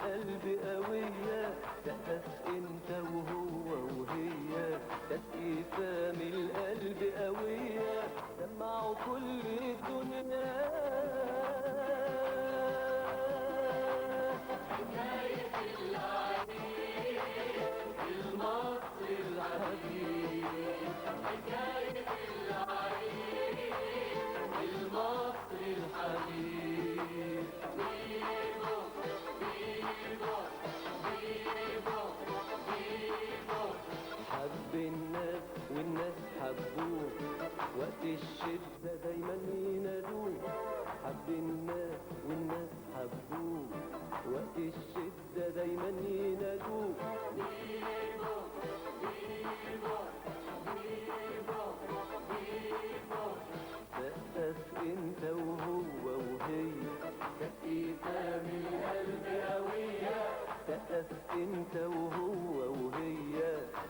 القلب قوية، سقف انت وهو وهي، تسقيفة من القلب قوية، سمعوا كل الدنيا. حكاية العريس المصري الحبيب، حكاية العريس المصري الحبيب. بيبو بيبو بيبو بيبو، حب الناس والناس حبوه، وقت الشدة دايما ينادوه. حب الناس والناس حبوه، وقت الشدة دايما ينادوه. بيبو بيبو بيبو بيبو، سقف انت وهو وهي، تسقيفة من القلب قوية، سقف انت وهو وهي،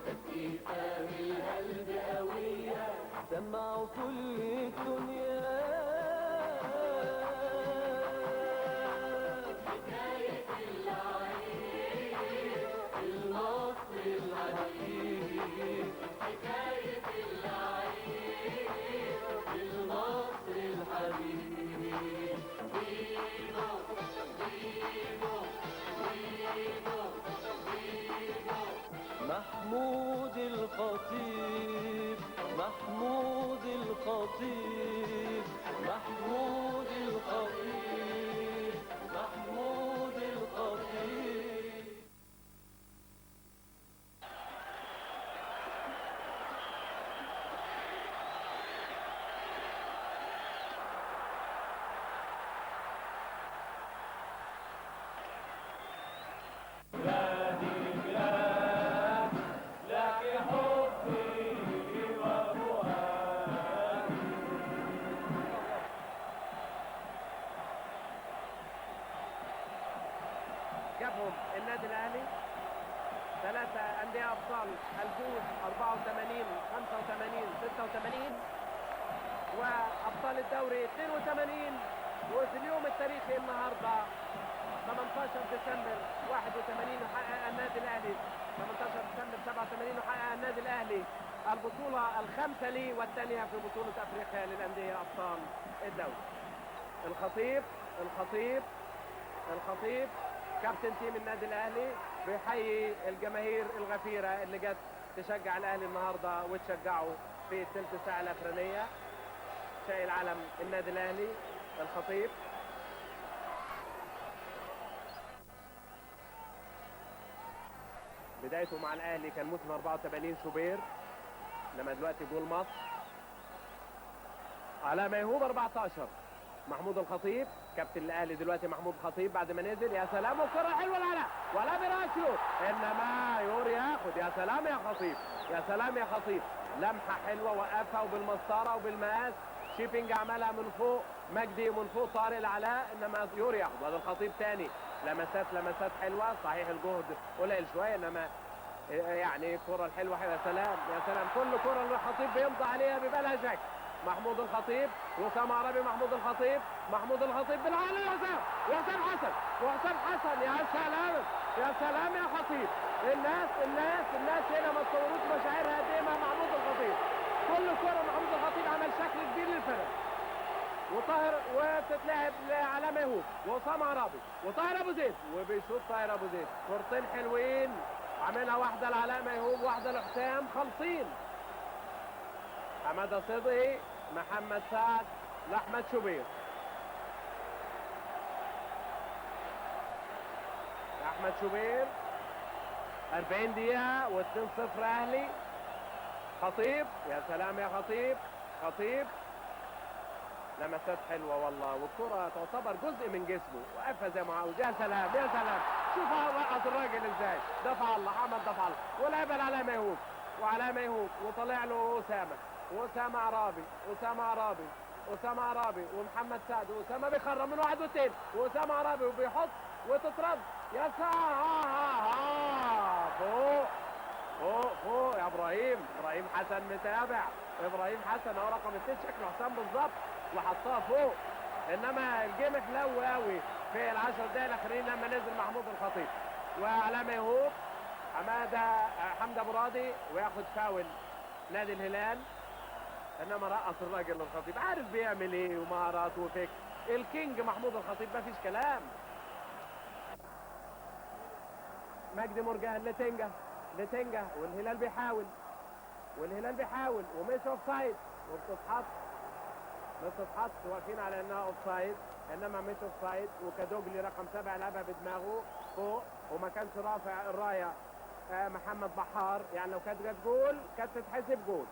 تسقيفة من القلب قوية. سمعوا كل الدنيا. حكاية العريس المصري الحبيب، حكاية العريس المصري الحبيب. بيبو بيبو بيبو بيبو، محمود الخطيب، محمود الخطيب، محمود الخطيب، محمود الخطيب. جابهم النادي الاهلي 3 انديه ابطال، الجوز 84 85 86، وابطال الدوري 82. وفي اليوم التاريخي النهارده 18 ديسمبر 81 وحقق النادي الاهلي، 18 ديسمبر 87 وحقق النادي الاهلي البطوله الخامسه ليه والثانيه في بطوله افريقيا للانديه ابطال الدوري. الخطيب الخطيب الخطيب كابتن تيم النادي الاهلي بيحيي الجماهير الغفيره اللي جت تشجع الاهلي النهارده وتشجعه في الثلث ساعه الاخرانيه. شايل علم النادي الاهلي الخطيب. بدايته مع الاهلي كان موسم 84 شوبير، انما دلوقتي جول مصر على ميهوب 14. محمود الخطيب كابتن الاهلي دلوقتي، محمود الخطيب بعد ما نزل، يا سلام والكره حلوه لعلاء ولا براسيو، انما يور ياخد. يا سلام يا خطيب، يا سلام يا خطيب، لمحه حلوه وقفها وبالمسطره وبالمقاس، شيبنج عملها من فوق، مجدي من فوق طارق العلاء، انما يور ياخد. هذا الخطيب تاني لمسات حلوه، صحيح الجهد قليل شويه، انما يعني الكره الحلوه. يا سلام يا سلام، كل كره الخطيب بيمضي عليها بيبقى لها شكل. محمود الخطيب وسام عربي، محمود الخطيب، محمود الخطيب بالعالي، وحسام حسن، وحسام حسن. يا سلام يا سلام يا خطيب. الناس هنا ما تصوروش مشاعرها قد ايه مع محمود الخطيب. كل كره محمود الخطيب عمل شكل كبير للفرق. وطاهر وبتتلعب على ميهوب وسام عربي وطاهر ابو زيد، وبيشوط طاهر ابو زيد كورتين حلوين، عاملها واحده لعلاء ميهوب واحده لحسام، خالصين. حماده صدقي، محمد سعد لاحمد شوبير. احمد شوبير 40 دقيقه و2-0 اهلي. خطيب، يا سلام يا خطيب، خطيب لمسات حلوه والله، والكره تعتبر جزء من جسمه، وقفها زي ما عاوز. يا سلام يا سلام، شوف وقف الراجل ازاي، دفع الله، عمل دفع الله، ولعبها على ميهوب، وعلى ميهوب، وطلع له اسامه عرابي، اسامه عرابي ومحمد سعد، واسامه بيخرم من واحد واثنين، واسامه عرابي وبيحط وتترد. يا سلام، فوق يا ابراهيم حسن متابع، ابراهيم حسن هو رقم 2 شكله حسام بالظبط، وحطها فوق. انما الجيم حلو قوي في العشر دقايق الاخرين لما نزل محمود الخطيب. وعلامه يهوب حمد ابو راضي وياخد فاول نادي الهلال، انما رقص الراجل الخطيب، عارف بيعمل ايه ومهارات وفكر. الكينج محمود الخطيب ما فيش كلام. مجدي مرجان لتنجا والهلال بيحاول ومش اوف سايد، بتتحط واقفين على انها اوف سايد، انما مش اوف سايد. وكادوجلي رقم 7 لعبها بدماغه فوق وما كانش رافع الرايه محمد بحار، يعني لو كانت جت جول كانت تتحسب جول.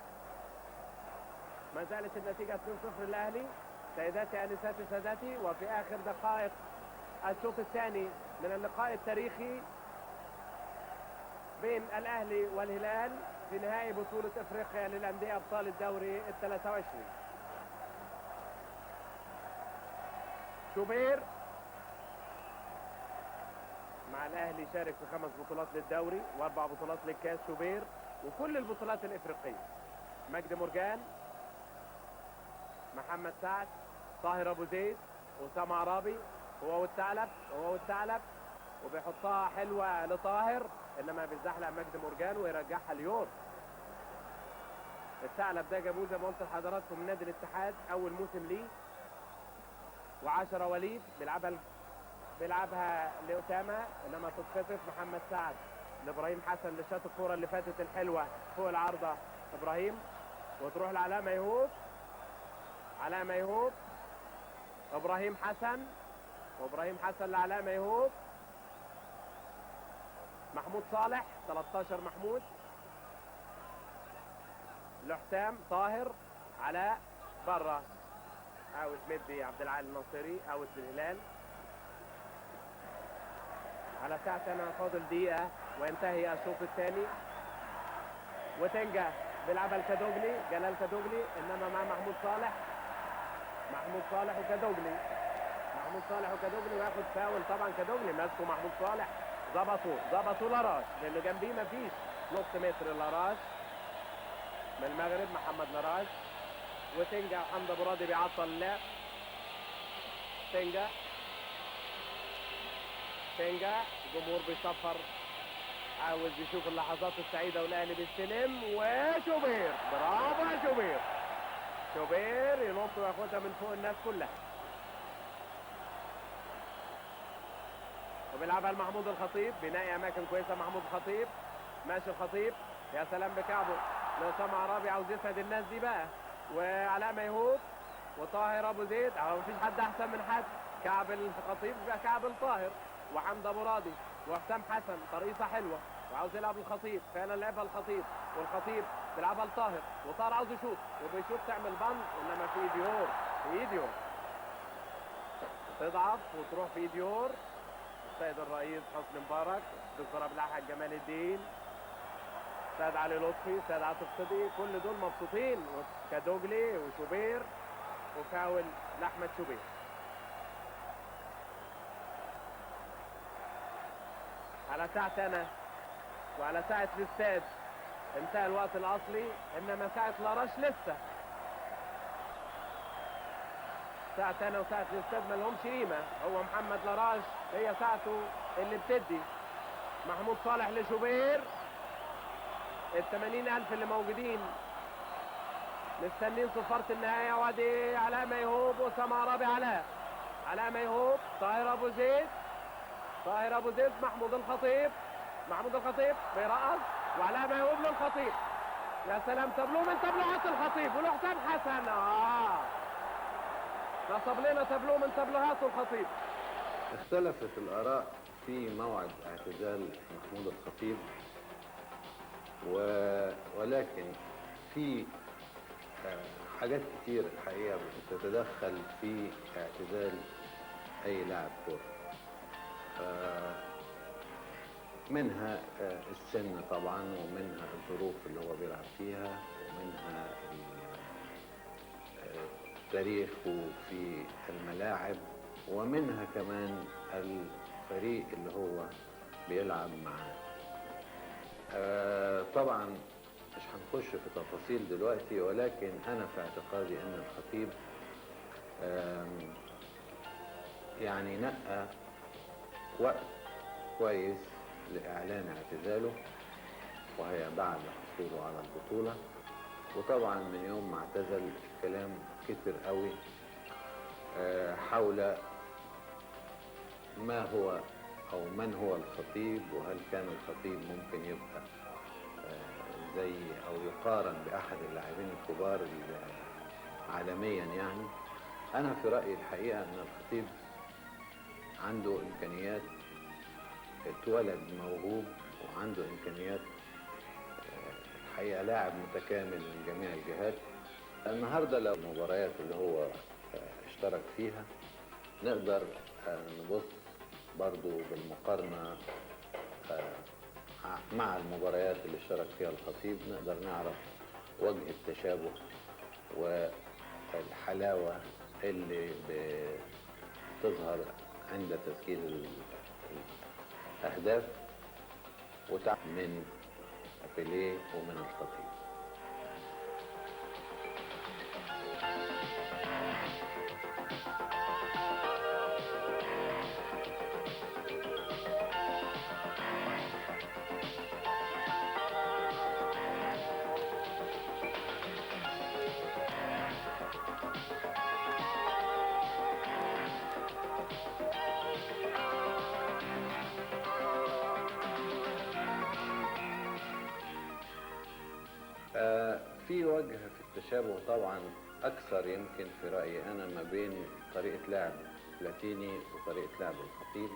ما زالت النتيجه 2-0 للاهلي. سيداتي انساتي سادتي، وفي اخر دقائق الشوط الثاني من اللقاء التاريخي بين الاهلي والهلال في نهائي بطولة افريقيا للاندية ابطال الدوري ال23. شوبير مع الاهلي شارك في 5 بطولات للدوري و4 بطولات للكاس شوبير وكل البطولات الافريقية. مجدي مرجان، محمد سعد، طاهر ابو زيد، اسامه عرابي، هو والثعلب وبيحطها حلوة لطاهر، انما بيزحلق مجدي مرجان ويرجعها ليور. الثعلب ده جابوه زي ما قلت لحضراتكم من نادي الاتحاد اول موسم ليه. و10 وليد بيلعبها لأسامة، انما تتخطف. محمد سعد لابراهيم حسن اللي شاط الكوره اللي فاتت الحلوه فوق العارضه ابراهيم، وتروح لعلامه يهوب. ابراهيم حسن لعلامه يهوب. محمود صالح 13 محمود لحسام طاهر علاء بره. اوت مدي عبد العال الناصري، اوت للهلال. على ساعتنا فاضل دقيقة وينتهي الشوط الثاني. وتنجا بيلعبها الكادوجلي، جلال كادوجلي، انما مع محمود صالح وكادوجلي. وياخد فاول طبعا. كادوجلي ماسكه محمود صالح، ظبطوا لاراش لانه جنبيه مفيش نص متر. لاراش من المغرب، محمد لاراش. وتنجا وحمد ابو راضي بيعطل اللعب. تنجا الجمهور بيصفر، عاوز يشوف اللحظات السعيده والاهلي بيستلم. وشوبير، برافو يا شوبير ينط وياخدها من فوق الناس كلها. وبيلعبها لمحمود الخطيب، بينقي اماكن كويسه. محمود الخطيب ماشي، الخطيب يا سلام بكعبه لأسامة عرابي، عاوز يسعد الناس دي بقى. وعلامه يهوب وطاهر ابو زيد، مفيش حد احسن من حد. كعب الخطيب يبقى كعب الطاهر. وحمد ابو راضي وحسام حسن، ترقيصه حلوه وعاوز يلعب الخطيب، فعلا لعبها الخطيب. والخطيب بيلعبها لطاهر، وطاهر عاوز يشوط وبيشوط تعمل بند، انما في ايديور تضعف وتروح في ايديور. السيد الرئيس حسني مبارك، دكتور عبد الحاج جمال الدين، سيد علي لطفي، سيد عاطف صدقي، كل دول مبسوطين. كادوجلي وشوبير، وفاول لاحمد شوبير. على ساعة انا وعلى ساعة الاستاد انتهى الوقت الاصلي، انما ساعة لاراش لسه. ساعة انا وساعة الاستاد ما لهمش قيمة. هو محمد لاراش هي ساعته اللي بتدي. محمود صالح لشوبير، ال80,000 اللي موجودين مستنين صفارة النهاية. وادي علامة يهوب وأسامة عرابي. علامة يهوب، طاهر ابو زيد، محمود الخطيب بيرقص، وعلامة يهوب للخطيب. يا سلام، تابلوه من تابلوهات الخطيب ولحسام حسن. نصب لنا تابلوه من تابلوهات الخطيب. اختلفت الآراء في موعد اعتزال محمود الخطيب، ولكن في حاجات كتير الحقيقة بتتدخل في اعتزال أي لاعب كورة. منها السن طبعا، ومنها الظروف اللي هو بيلعب فيها، ومنها تاريخه في الملاعب، ومنها كمان الفريق اللي هو بيلعب معاه. طبعا مش هنخش في تفاصيل دلوقتي، ولكن انا في اعتقادي ان الخطيب يعني نقى وقت كويس لإعلان اعتزاله، وهي بعد حصوله على البطولة. وطبعا من يوم ما اعتزل الكلام كتر قوي حول ما هو أو من هو الخطيب، وهل كان الخطيب ممكن يبقى زي أو يقارن بأحد اللاعبين الكبار عالميا يعني. أنا في رأيي الحقيقة أن الخطيب عنده إمكانيات، اتولد موهوب وعنده إمكانيات، الحقيقة لاعب متكامل من جميع الجهات. النهاردة لو المباريات اللي هو اشترك فيها نقدر نبص برضو بالمقارنة مع المباريات اللي اشترك فيها الخطيب، نقدر نعرف وجه التشابه والحلاوة اللي بتظهر عند تسجيل الأهداف من بيليه ومن الخطيب. في وجه في التشابه طبعا أكثر يمكن في رأيي أنا ما بين طريقة لعب بلاتيني وطريقة لعب الخطيب،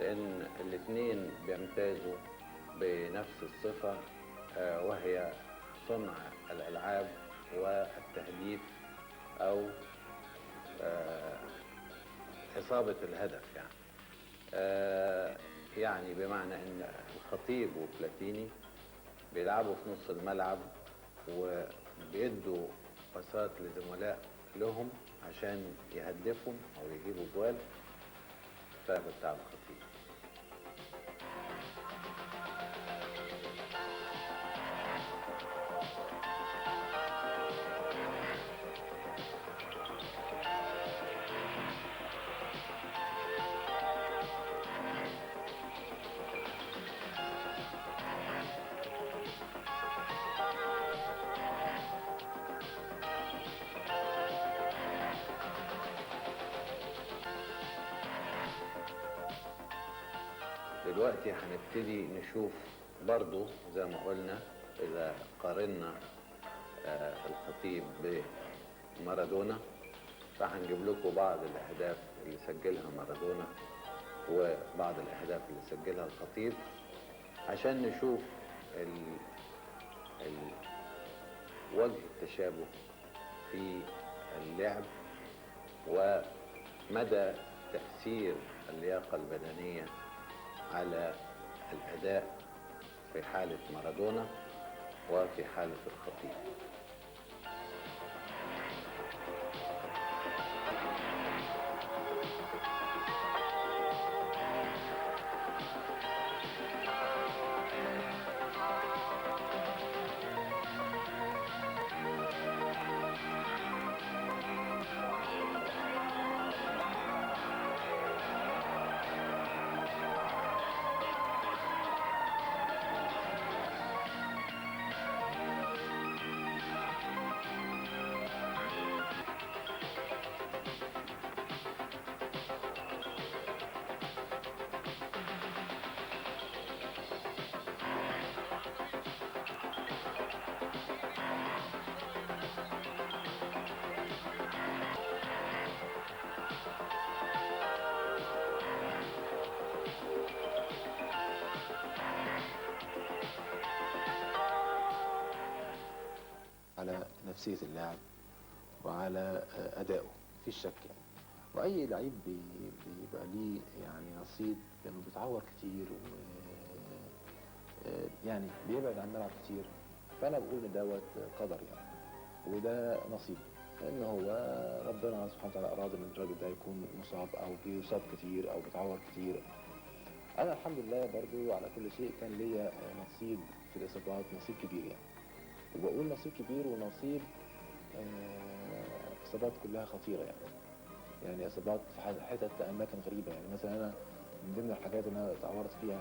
لأن الاثنين بيمتازوا بنفس الصفة وهي صنع الألعاب والتهديف أو إصابة الهدف يعني. يعني بمعنى أن الخطيب وبلاتيني بيلعبوا في نص الملعب وبيدوا باسات لزملاء لهم عشان يهدفهم او يجيبوا جوال. بتاع الخطيب دلوقتي هنبتدي نشوف برضو زي ما قلنا إذا قارنا الخطيب بمارادونا، فهنجيب لكم بعض الأهداف اللي سجلها مارادونا وبعض الأهداف اللي سجلها الخطيب عشان نشوف وجه التشابه في اللعب ومدى تأثير اللياقة البدنية على الأداء في حالة مارادونا وفي حالة الخطيب. على نفسية اللاعب وعلى أدائه في الشك يعني. وأي لعيب بيبقى ليه يعني نصيب لأنه بيتعور كتير يعني بيبعد عن الملعب كتير، فأنا بقول إن دوت قدر يعني، وده نصيب، لأن هو ربنا سبحانه وتعالى أراد إن الراجل ده يكون مصاب أو بيصاب كتير أو بيتعور كتير. أنا الحمد لله برضو على كل شيء كان ليا نصيب في الإصابات، نصيب كبير يعني، وبقول نصيب كبير ونصيب إصابات كلها خطيرة يعني. يعني اصابات في حتت في اماكن غريبه. يعني مثلا انا من ضمن الحاجات اللي انا اتعورت فيها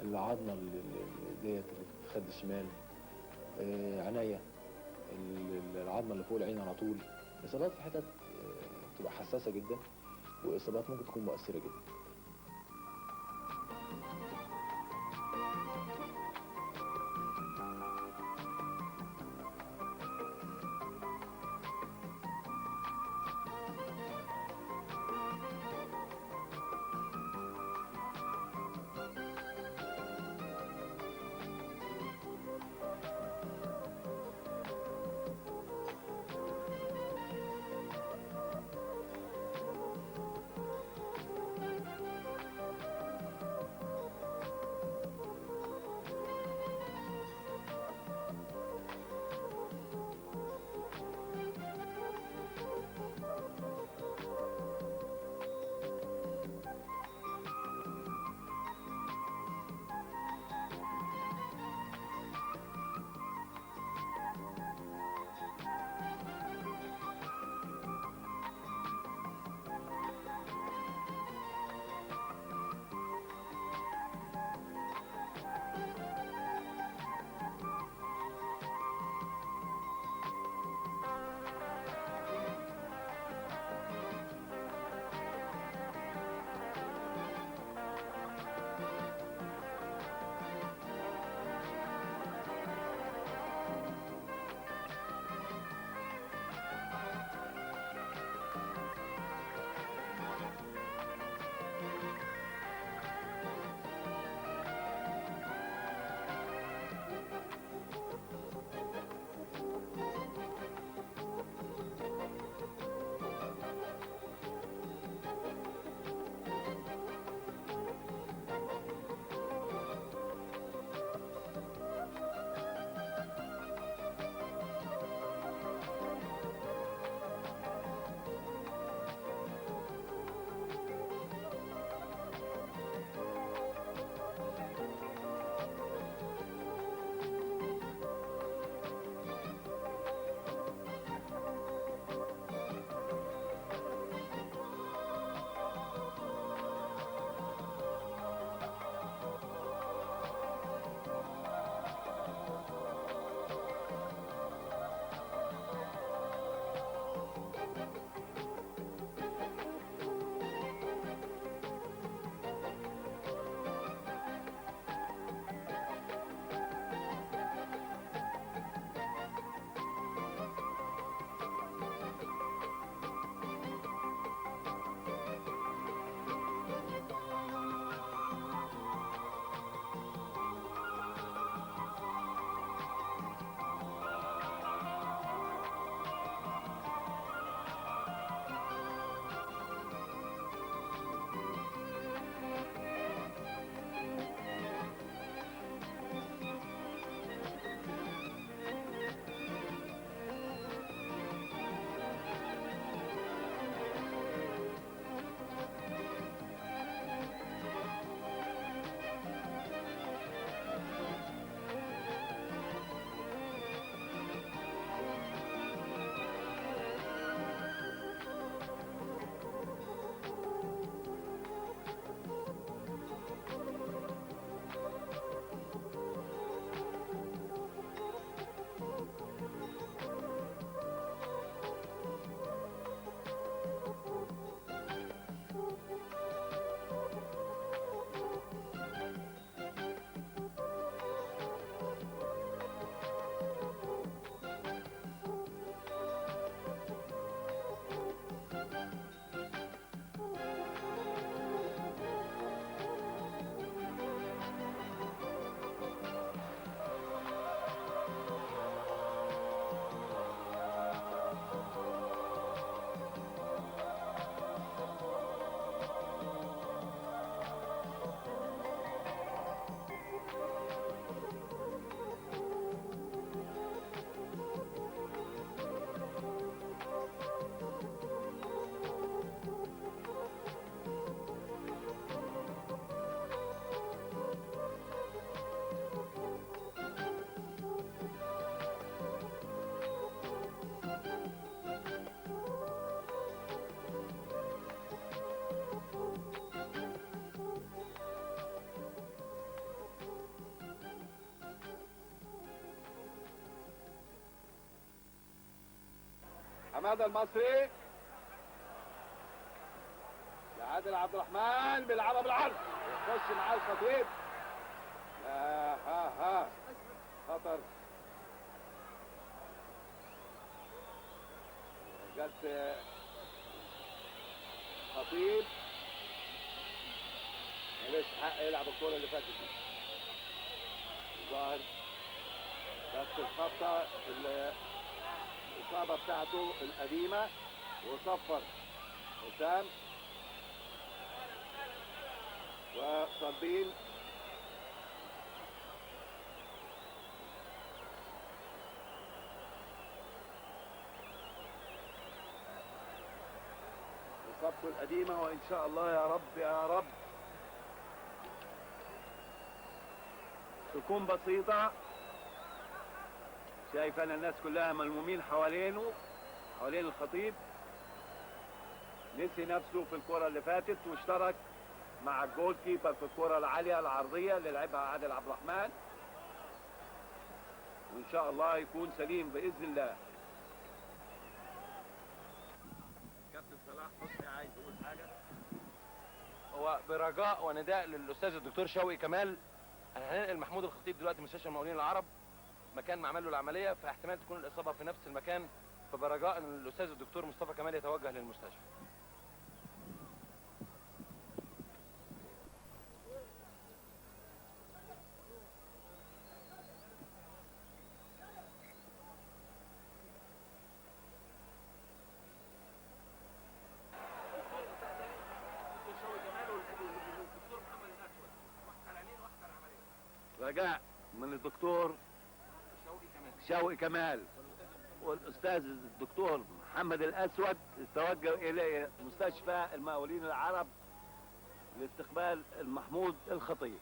العظمه ديت اللي في الخد الشمال، عينيا، العظمه اللي فوق العين على طول. اصابات في حتت بتبقى حساسه جدا، واصابات ممكن تكون مؤثره جدا. حماده المصري لعادل عبد الرحمن بيلعبها بالعرض يخش معاه الخطيب. ها خطر جت خطيب ملوش حق يلعب الكوره اللي فاتت دي. ظاهر بس الخطه الاصابه بتاعته القديمه وصفر حسام وصابين. اصابته القديمه وان شاء الله يا رب يا رب تكون بسيطه. شايف انا الناس كلها ملمومين حوالين الخطيب. نسي نفسه في الكره اللي فاتت واشترك مع الجول كيبر في الكره العاليه العرضيه اللي لعبها عادل عبد الرحمن، وان شاء الله يكون سليم باذن الله. كابتن صلاح حسني عايز يقول حاجه. هو برجاء ونداء للاستاذ الدكتور شوقي كمال، انا هننقل محمود الخطيب دلوقتي مستشفى المقاولين العرب مكان ما عمل له العمليه، فاحتمال تكون الاصابه في نفس المكان، فبرجاء ان الاستاذ الدكتور مصطفى كمال يتوجه للمستشفى. رجاء من الدكتور شوقي كمال والاستاذ الدكتور محمد الاسود توجه الى مستشفى المقاولين العرب لاستقبال المحمود الخطيب.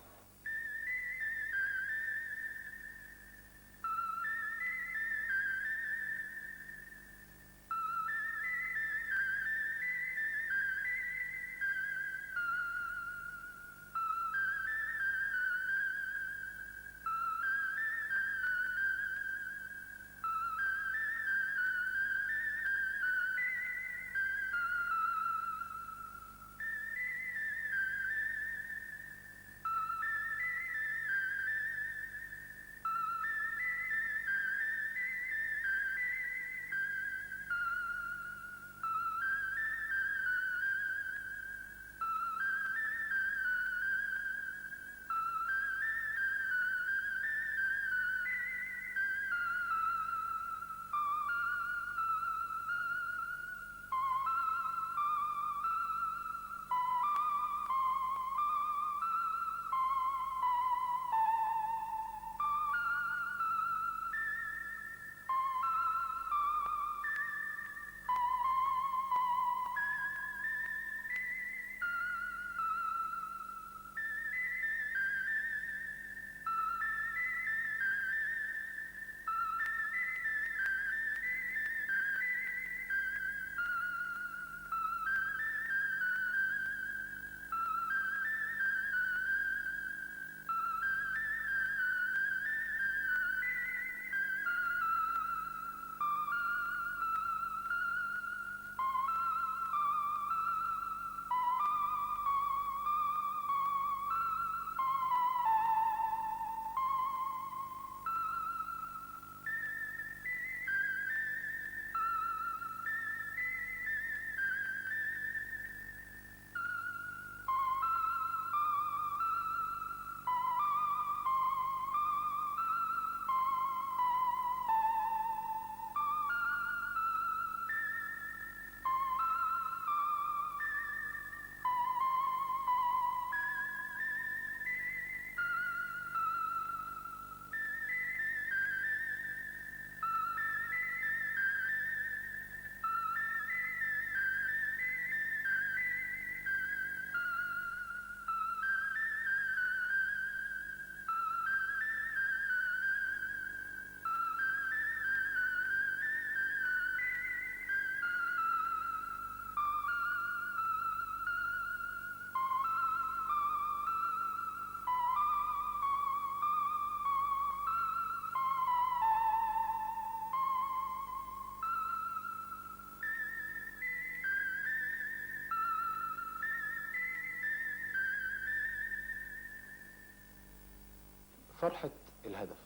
فرحة الهدف.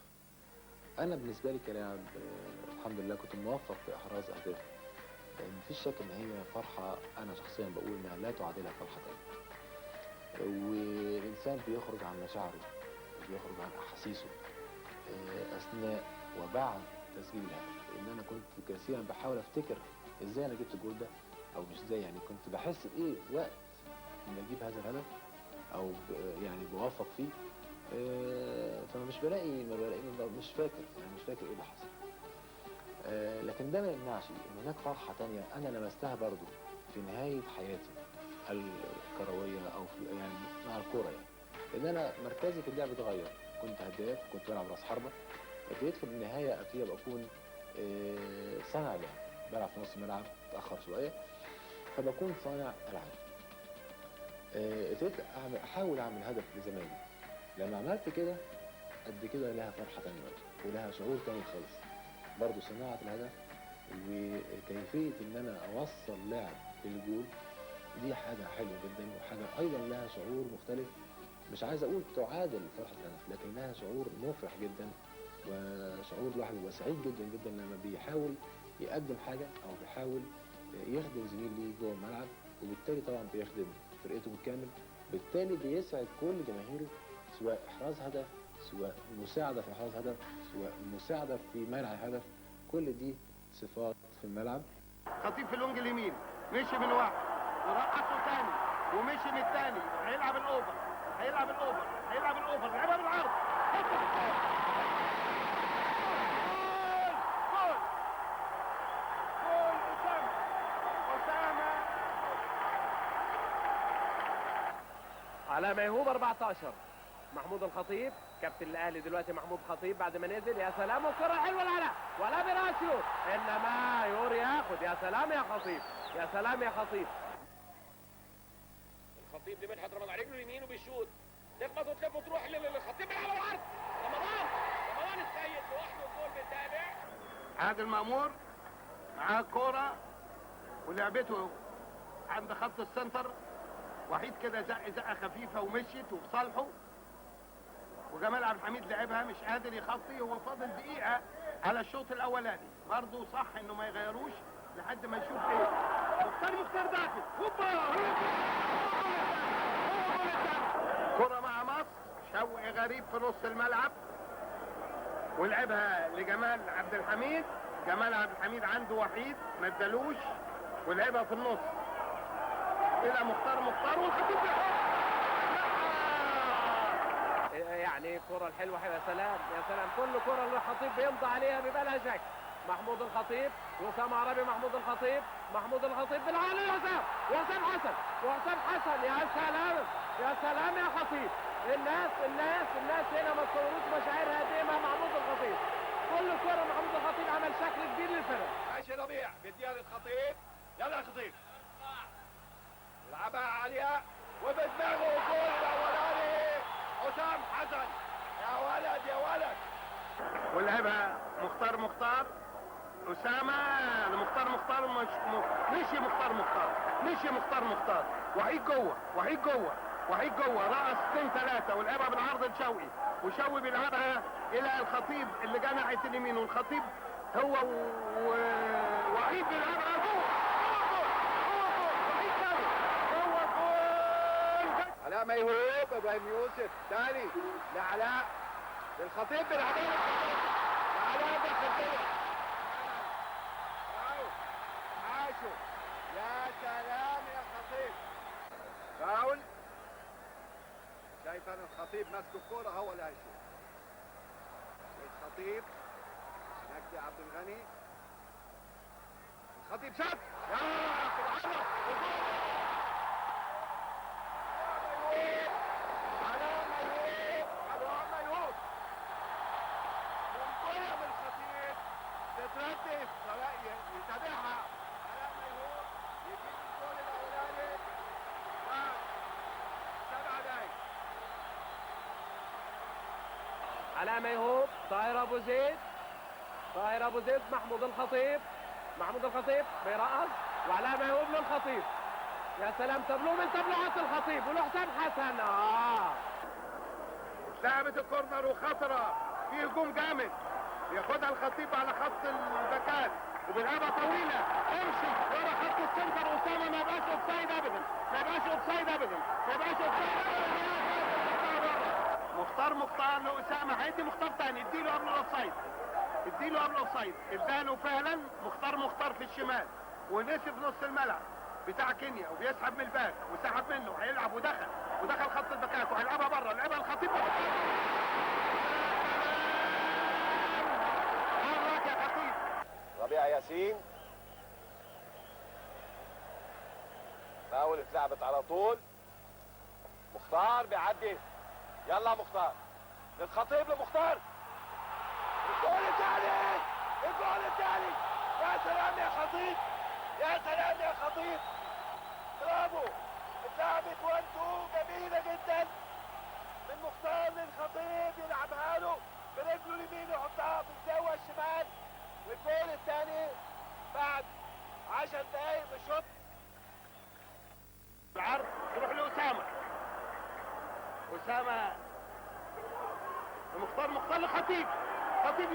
أنا بالنسبة لي كلاعب الحمد لله كنت موفق في إحراز أهداف، مفيش شك إن هي فرحة أنا شخصيا بقول إنها لا تعادلها فرحة تانية. والإنسان بيخرج عن مشاعره وبيخرج عن أحاسيسه أثناء وبعد تسجيل الهدف. لأن أنا كنت كثيرا بحاول أفتكر إزاي أنا جبت الجول ده، أو مش إزاي، يعني كنت بحس بإيه وقت إن أجيب هذا الهدف أو يعني بوفق فيه. فمش بلاقي مش فاكر، يعني مش فاكر إيه اللي حصل. لكن ده ما يمنعش إن هناك فرحة تانية أنا لمستها برضو في نهاية حياتي الكروية أو في يعني مع الكورة يعني. لأن أنا مركزي في اللعب اتغير، كنت هداف، كنت بلعب راس حربة، ابتديت في النهاية أبتدي بكون صانع لعب، بلعب في نص الملعب اتأخر شوية فبكون صانع ألعاب. ابتديت أحاول أعمل هدف لزمايلي. لما عملت كده قد كده لها فرحة تانية ولها شعور تاني خالص، برضو صناعة الهدف وكيفية إن أنا أوصل لاعب للجول، دي حاجة حلوة جدا وحاجة أيضا لها شعور مختلف. مش عايز أقول تعادل فرحة الهدف، لكن لها شعور مفرح جدا، وشعور الواحد بيبقى سعيد جدا جدا لما بيحاول يقدم حاجة أو بيحاول يخدم زميل ليه جوه الملعب، وبالتالي طبعا بيخدم فرقته بالكامل، بالتالي بيسعد كل جماهيره، سواء إحراز هدف، سواء مساعدة في إحراز هدف، سواء مساعدة في منع الهدف. كل دي صفات في الملعب. خطيب في اللونج اليمين مشي من واحد ورقصه تاني ومشي من التاني، هيلعب الاوفر لعبها بالعرض. جول أسامة. على ميهوب 14 محمود الخطيب كابتن الاهلي دلوقتي. محمود الخطيب بعد ما نزل، يا سلام والكره حلوه ولا براسيو، انما يوري ياخد. يا سلام يا خطيب، يا سلام يا خطيب. الخطيب دي مدحت رمضان على رجله اليمين وبيشوط، تخبط وتلف وتروح للخطيب على العرض. رمضان السيد لوحده الجول بيتابع. عادل مأمور معاه كورة ولعبته عند خط السنتر، وحيد كده زقة خفيفة ومشيت وفي صالحه، وجمال عبد الحميد لعبها مش قادر يخطي. هو فاضل دقيقة على الشوط الأولاني، برضه صح إنه ما يغيروش لحد ما يشوف إيه. مختار داخل، هوبا كرة مع مصر، شوقي غريب في نص الملعب ولعبها لجمال عبد الحميد. جمال عبد الحميد عنده وحيد ما ادالوش ولعبها في النص الى مختار والخطيب يعني الكره الحلوه حلوه. يا سلام يا سلام، كل كره اللي الخطيب بيمضي عليها بيبقى لها شكل. محمود الخطيب، وسام عربي، محمود الخطيب بالعالي، وسام حسن. يا سلام يا خطيب. الناس هنا ما تصوروش مشاعرها قد ايه مع محمود الخطيب. كل كره محمود الخطيب عمل شكل كبير للفرق. ماشي ربيع بيديها للخطيب، يلا يا خطيب يلعبها عاليه وبدماغه الجول الاولاني حسام حسن. يا ولد ولعبها مختار أسامة لمختار مشي مختار وحيد جوه رأس 2-3 ولعبها بالعرض لشوقي، وشوقي بيلعبها إلى الخطيب اللي جه ناحية اليمين، والخطيب هو وحيد بيلعبها جوه علاء ميهوب، ابراهيم يوسف تاني لعلاء للخطيب بالعدالة لعلاء بالخطيب. عاشوا، يا سلام يا خطيب. فاول. شايف انا الخطيب ماسك الكوره هو اللي هيشوط. الخطيب مجدي عبد الغني، الخطيب شاط يا سبحان الله. تتردد يتابعها علاء ميهوب يجيب الجول الاولاني بعد 7 دقايق. علاء ميهوب، طاهر ابو زيد، محمود الخطيب بيرقص، وعلاء ميهوب للخطيب. يا سلام، تابلوه من تابلوهات الخطيب ولحسام حسن. لعبة الكورنر وخطرة، في هجوم جامد ياخدها الخطيب على خط الباكات وبيلعبها طويلة، امشي ورا خط السنتر أسامة، ما يبقاش اوفسايد ابدا، ما يبقاش اوفسايد ابدا، ما يبقاش اوفسايد ابدا. مختار لأسامة، هيدي مختار تاني، اديله قبل الاوفسايد، اديله قبل الاوفسايد، اداله فعلا مختار في الشمال ونسي في نص الملعب بتاع كينيا وبيسحب من الباك وسحب منه، هيلعب ودخل خط الباكات وهيلعبها بره، لعبها الخطيب حرك يا خطيب. ربيع ياسين، فاول اتلعبت على طول، مختار بيعدي، يلا مختار للخطيب لمختار، الجول الثاني، الجول الثاني، يا سلام يا خطيب، يا سلام يا خطيب، برافو، اتلعبت 1-2 جميلة جدا من مختار للخطيب، يلعبها له برجله اليمين يحطها في الزاوية الشمال، والجول الثاني بعد 10 دقايق من الشوط. العرض تروح لأسامة، مختار لخطيب، خطيب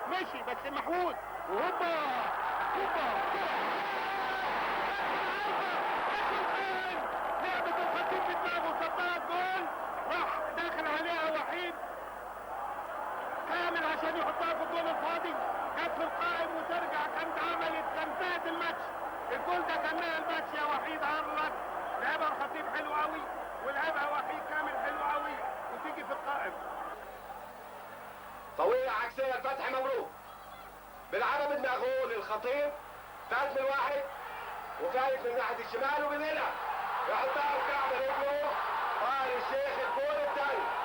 مشي بس محمود وهوبا لعبة الخطيب بدماغه صدها الجول، راح داخل عليها وحيد كامل عشان يحطها في الجول الفاضي، جت في القائم وترجع، كانت انتهت الماتش، الجول ده كان نهى الماتش يا وحيد هارلك، لعبها الخطيب حلو قوي ولعبها وحيد كامل حلو قوي وتيجي في القائم. طويلة عكسية لفتحي مبروك، بيلعبها بدماغه للخطيب، فات من واحد وفايت من ناحية الشمال وبينقلها يحطها بكعب رجله، قال الشيخ الجول الثاني.